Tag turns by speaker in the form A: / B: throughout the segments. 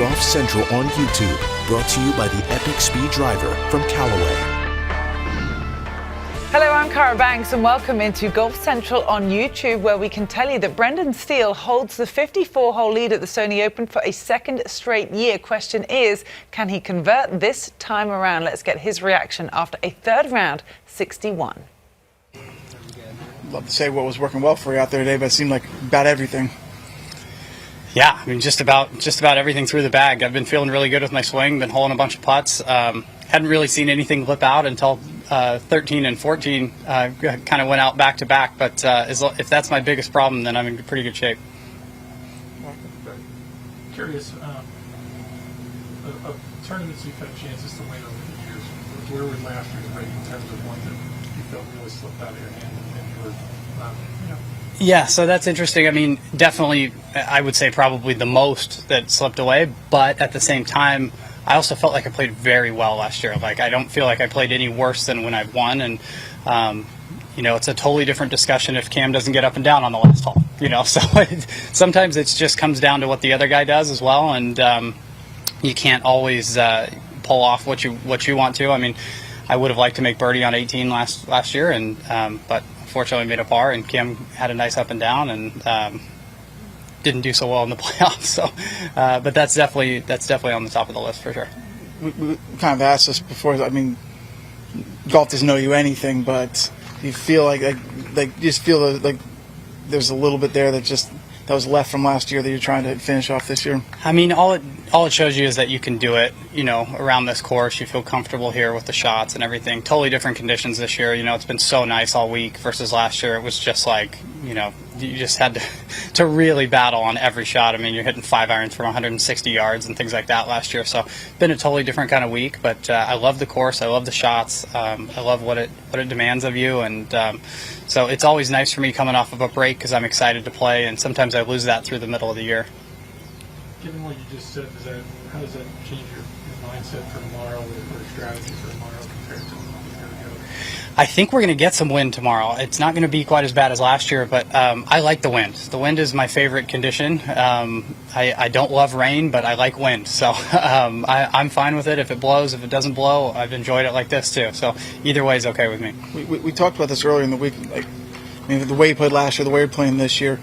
A: Golf Central on YouTube, brought to you by the Epic Speed Driver from Callaway.
B: Hello, I'm Cara Banks and welcome into Golf Central on YouTube, where we can tell you that Brendan Steele holds the 54-hole lead at the Sony Open for a second straight year. Question is, can he convert this time around? Let's get his reaction after a third round 61.
C: Love to say what was working well for you out there today, but it seemed like about everything.
D: Yeah, I mean, just about everything through the bag. I've been feeling really good with my swing, been holing a bunch of putts. Hadn't really seen anything lip out until 13 and 14 kind of went out back to back. But if that's my biggest problem, then I'm in pretty good shape.
E: Curious, of tournaments you've had chances to win over the years, where would last year's rate in terms of one that you felt really slipped out of your hand and you were,
D: Yeah, so that's interesting. I mean, definitely, I would say probably the most that slipped away. But at the same time, I also felt like I played very well last year. Like, I don't feel like I played any worse than when I've won. And, it's a totally different discussion if Cam doesn't get up and down on the last hole. So sometimes it just comes down to what the other guy does as well. And you can't always pull off what you want to. I mean, I would have liked to make birdie on 18 last year, and but unfortunately made a par, and Cam had a nice up and down and didn't do so well in the playoffs. So, but that's definitely on the top of the list for sure.
C: We kind of asked this before. I mean, golf doesn't know you anything, but you feel like you just feel like there's a little bit there that was left from last year that you're trying to finish off this year.
D: I mean, all it shows you is that you can do it, around this course. You feel comfortable here with the shots and everything. Totally different conditions this year. It's been so nice all week versus last year. It was just like, you just had to really battle on every shot. I mean, you're hitting 5 irons from 160 yards and things like that last year. So it's been a totally different kind of week, but I love the course. I love the shots. I love what it demands of you. And so it's always nice for me coming off of a break because I'm excited to play, and sometimes I lose that through the middle of the year.
E: Given what you just said, how does that change your mindset for tomorrow or strategy for tomorrow compared to a year ago?
D: I think we're going to get some wind tomorrow. It's not going to be quite as bad as last year, but I like the wind. The wind is my favorite condition. I don't love rain, but I like wind. So I'm fine with it. If it blows, if it doesn't blow, I've enjoyed it like this too. So either way is okay with me.
C: We talked about this earlier in the week. The way you played last year, the way you're playing this year,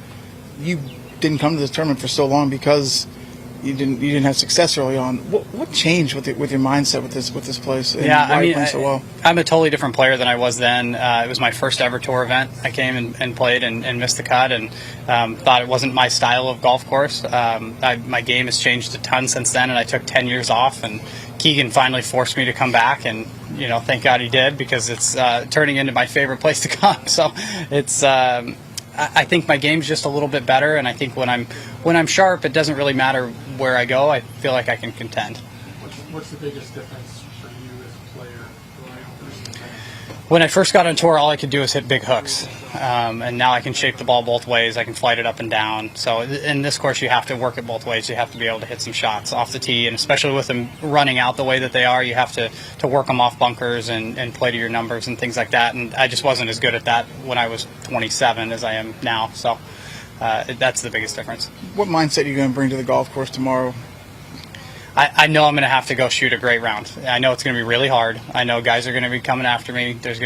C: you didn't come to this tournament for so long because you didn't have success early on. What changed with your mindset with this place? And
D: yeah,
C: why
D: I mean,
C: are you playing so well?
D: I'm a totally different player than I was then. It was my first ever tour event. I came and played and missed the cut, and thought it wasn't my style of golf course. My game has changed a ton since then, and I took 10 years off. And Keegan finally forced me to come back, and thank God he did, because it's turning into my favorite place to come. So it's. I think my game's just a little bit better, and I think when I'm sharp, it doesn't really matter where I go. I feel like I can contend.
E: What's the biggest difference for you as a player versus then?
D: When I first got on tour, all I could do was hit big hooks, and now I can shape the ball both ways. I can flight it up and down. So in this course, you have to work it both ways. You have to be able to hit some shots off the tee, and especially with them running out the way that they are, you have to work them off bunkers and play to your numbers and things like that. And I just wasn't as good at that when I was 27 as I am now. So that's the biggest difference. What
C: mindset are you going to bring to the golf course tomorrow?
D: I know I'm going to have to go shoot a great round. I know it's going to be really hard. I know guys are going to be coming after me. There's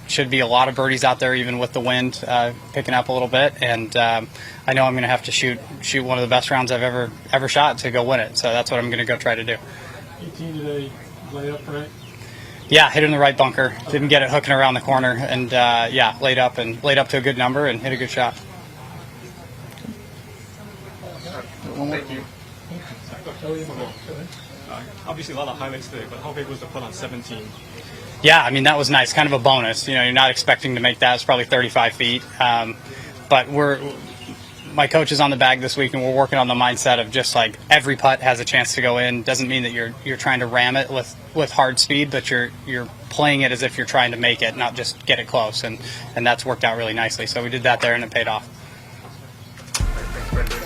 D: should be a lot of birdies out there, even with the wind picking up a little bit. And I know I'm going to have to shoot one of the best rounds I've ever shot to go win it. So that's what I'm going to go try to do.
E: 18 today, lay up right?
D: Yeah, hit in the right bunker. Didn't get it hooking around the corner, and laid up to a good number and hit a good shot.
F: Thank you. Obviously a lot of highlights today, but how big was the putt on 17?
D: Yeah, I mean, that was nice, kind of a bonus. You're not expecting to make that. It's probably 35 feet. But my coach is on the bag this week, and we're working on the mindset of just like every putt has a chance to go in. Doesn't mean that you're trying to ram it with hard speed, but you're playing it as if you're trying to make it, not just get it close. And that's worked out really nicely. So we did that there, and it paid off.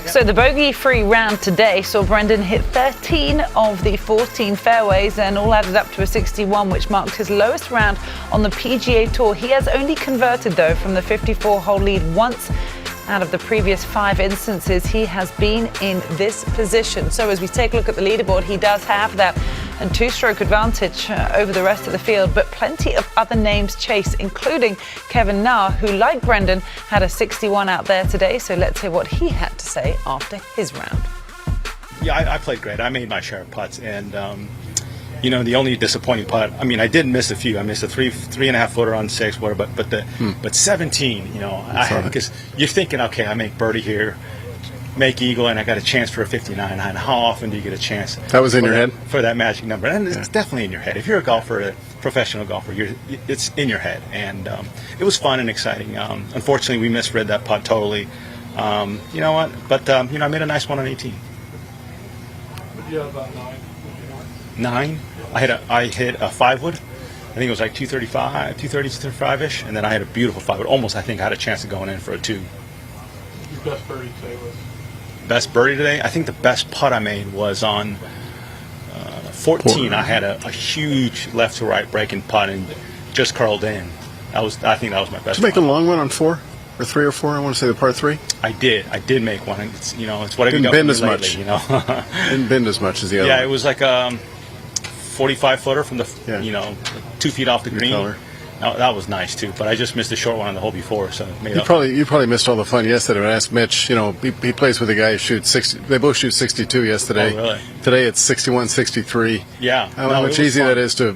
B: So the bogey-free round today saw Brendan hit 13 of the 14 fairways and all added up to a 61, which marks his lowest round on the PGA Tour. He has only converted, though, from the 54-hole lead once out of the previous 5 instances he has been in this position. So as we take a look at the leaderboard, he does have that and 2-stroke advantage over the rest of the field, but plenty of other names chase, including Kevin Na, who, like Brendan, had a 61 out there today. So let's hear what he had to say after his round.
G: Yeah, I played great. I made my share of putts, and the only disappointing putt. I mean, I did miss a few. I missed a 3.5 footer on 6, whatever. But 17. Because you're thinking, okay, I make birdie here, make eagle, and I got a chance for a 59. How often do you get a chance?
H: That was in your head
G: for that magic number, and it's definitely in your head. If you're a golfer, a professional golfer, it's in your head, and it was fun and exciting. Unfortunately, we misread that putt totally. You know what? But I made a nice one on 18.
E: You have about
G: 9. I hit a 5-wood. I think it was like 235, 235-ish, and then I had a beautiful 5-wood. Almost, I think I had a chance of going in for a 2.
E: Your best birdie today was?
G: Best birdie today? I think the best putt I made was on 14. I had a huge left to right breaking putt and just curled in. I think that was my best.
H: Did you make a long one on 4 or 3 or 4? I want to say the par 3.
G: I did make one. It's it's whatever.
H: Didn't bend as much.
G: Didn't
H: bend as much as the other.
G: Yeah,
H: one.
G: it was like 45 footer from the 2 feet off the green.
H: Color.
G: That was nice too, but I just missed a short one on the hole before, so
H: you probably missed all the fun yesterday. When I asked Mitch, he plays with a guy who shoots 60. They both shoot 62 yesterday.
G: Oh, really?
H: Today it's 61, 63.
G: Yeah.
H: How much easier that is to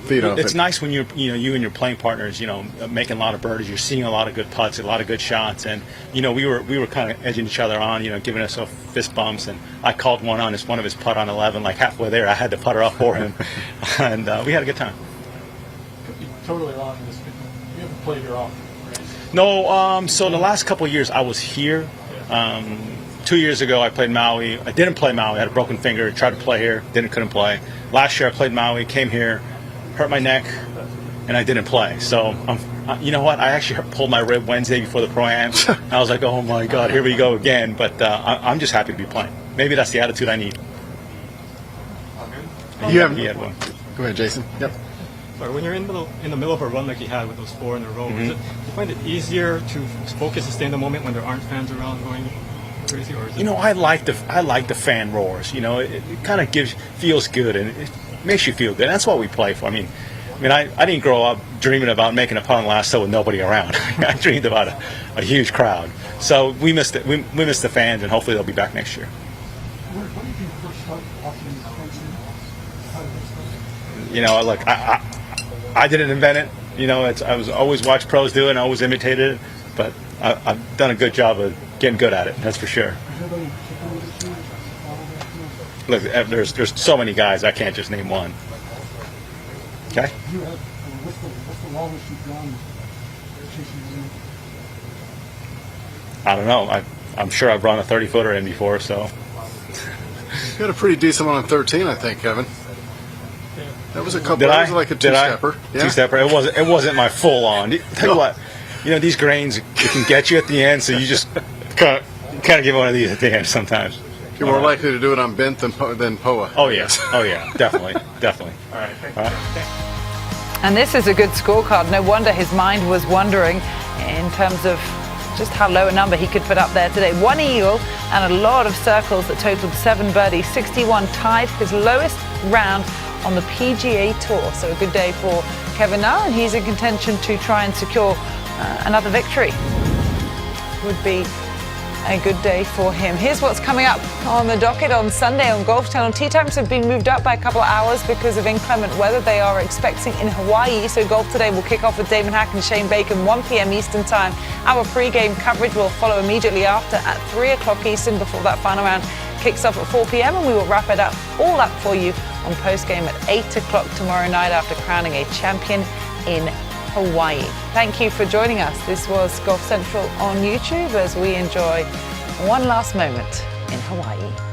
H: feed off.
G: It's nice when you and your playing partners, making a lot of birdies. You're seeing a lot of good putts, a lot of good shots, and we were kind of edging each other on, giving us fist bumps, and I called one on one of his putt on 11, like halfway there. I had to putter off for him, and we had a good time.
E: Totally wrong in this. You haven't played here often, right?
G: No, so the last couple of years I was here. 2 years ago I played Maui. I didn't play Maui. I had a broken finger. Tried to play here. Couldn't play. Last year I played Maui. Came here, hurt my neck, and I didn't play. So you know what? I actually pulled my rib Wednesday before the Pro-Am. I was like, oh my God, here we go again. But I'm just happy to be playing. Maybe that's the attitude I need. He had one.
H: Go ahead, Jason. Yep.
F: When you're in the middle of a run like you had with those 4 in a row, do you find it easier to focus and stay in the moment when there aren't fans around going crazy? Or is it
G: I like the fan roars. It kind of feels good and it makes you feel good. And that's what we play for. I mean, I didn't grow up dreaming about making a putt on the last hole with nobody around. I dreamed about a huge crowd. So we missed it. We missed the fans, and hopefully they'll be back next year.
E: What did you first start watching these
G: Look, I didn't invent it. I was always watched pros do it and I always imitated it, but I've done a good job of getting good at it. That's for sure. Look, there's so many guys. I can't just name one. Okay.
E: What's the longest you've gone chasing?
G: I don't know. I'm sure I've run a 30-footer in before, so.
H: You had a pretty decent one on 13, I think, Kevin. That was a couple.
G: That
H: was like a two-stepper.
G: Yeah. Two-stepper. It wasn't my full-on. Tell you what, these grains it can get you at the end, so you just kind of give one of these at the end sometimes.
H: You're more likely to do it on bent than POA.
G: Oh yeah, definitely.
E: All right.
B: And this is a good scorecard. No wonder his mind was wandering in terms of just how low a number he could put up there today. 1 eagle and a lot of circles that totaled 7 birdies. 61 tied his lowest round on the PGA Tour. So a good day for Kevin Na, and he's in contention to try and secure another victory. Would be a good day for him. Here's what's coming up on the docket on Sunday on Golf Channel. Tee times have been moved up by a couple of hours because of inclement weather they are expecting in Hawaii. So Golf Today will kick off with Damon Hack and Shane Bacon, 1 p.m. Eastern Time. Our pre-game coverage will follow immediately after at 3 o'clock Eastern before that final round kicks off at 4 p.m. and we will wrap it up all up for you on post-game at 8 o'clock tomorrow night after crowning a champion in Hawaii. Thank you for joining us. This was Golf Central on YouTube as we enjoy one last moment in Hawaii.